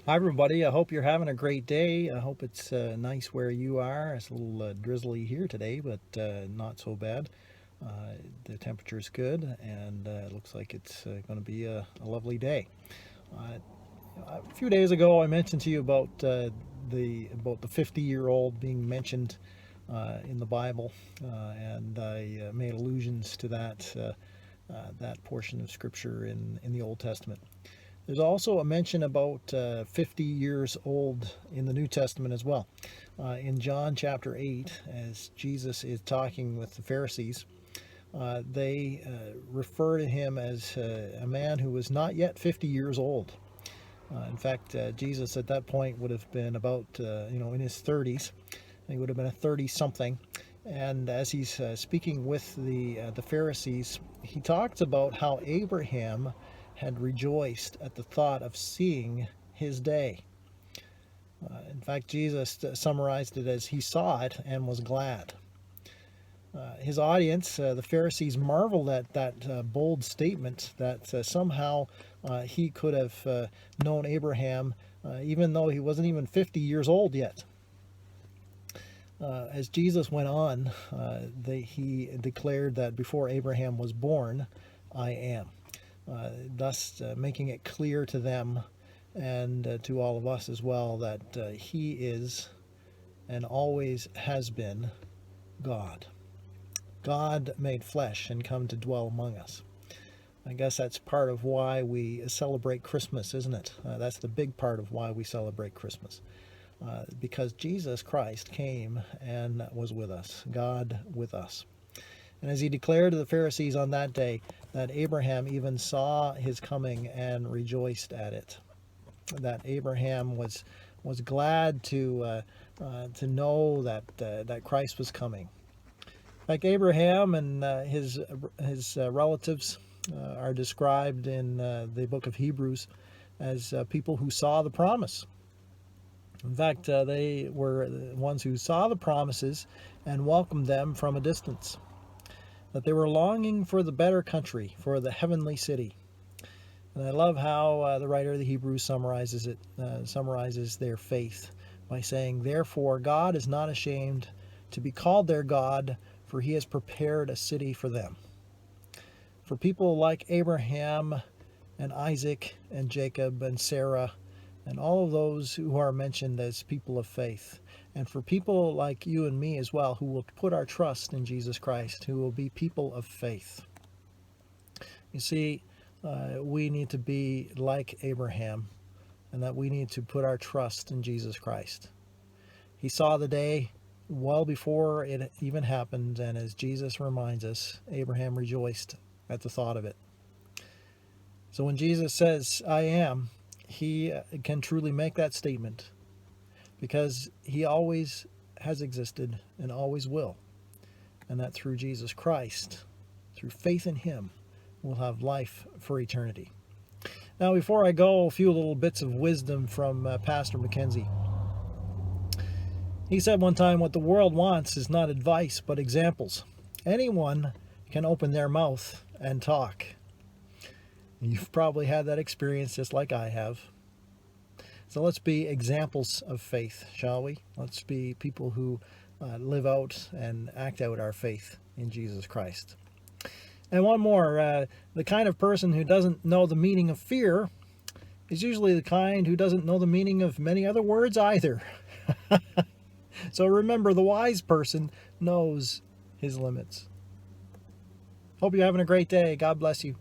Hi, everybody. I hope you're having a great day. I hope it's nice where you are. It's a little drizzly here today, but not so bad. The temperature's good, and it looks like it's going to be a lovely day. Uh, a few days ago, I mentioned to you about the 50-year-old being mentioned in the Bible, and I made allusions to that portion of Scripture in the Old Testament. There's also a mention about 50 years old in the New Testament as well. In John chapter 8, as Jesus is talking with the Pharisees, they refer to him as a man who was not yet 50 years old. In fact, Jesus at that point would have been about, in his 30s. He would have been a 30 something. And as he's speaking with the Pharisees, he talks about how Abraham had rejoiced at the thought of seeing his day. In fact, Jesus summarized it as he saw it and was glad. His audience, the Pharisees, marveled at that bold statement that somehow he could have known Abraham even though he wasn't even 50 years old yet. As Jesus went on, he declared that before Abraham was born, I am. Thus making it clear to them and to all of us as well that he is and always has been God. God made flesh and come to dwell among us. I guess that's part of why we celebrate Christmas, isn't it? That's the big part of why we celebrate Christmas. Because Jesus Christ came and was with us, God with us. And as he declared to the Pharisees on that day, that Abraham even saw his coming and rejoiced at it. That Abraham was glad to know that Christ was coming. Like Abraham and his relatives are described in the book of Hebrews as people who saw the promise. In fact, they were the ones who saw the promises and welcomed them from a distance. That they were longing for the better country, for the heavenly city. And I love how the writer of the Hebrews summarizes their faith by saying, "Therefore God is not ashamed to be called their God, for he has prepared a city for them." For people like Abraham and Isaac and Jacob and Sarah and all of those who are mentioned as people of faith, and for people like you and me as well, who will put our trust in Jesus Christ, who will be people of faith. You see, we need to be like Abraham, and that we need to put our trust in Jesus Christ. He saw the day well before it even happened, and as Jesus reminds us, Abraham rejoiced at the thought of it. So when Jesus says, I am, he can truly make that statement because he always has existed and always will. And that through Jesus Christ, through faith in him, we'll have life for eternity. Now, before I go, a few little bits of wisdom from Pastor Mackenzie. He said one time, what the world wants is not advice, but examples. Anyone can open their mouth and talk. You've probably had that experience just like I have. So let's be examples of faith, shall we? Let's be people who live out and act out our faith in Jesus Christ. And one more, the kind of person who doesn't know the meaning of fear is usually the kind who doesn't know the meaning of many other words either. So remember, the wise person knows his limits. Hope you're having a great day. God bless you.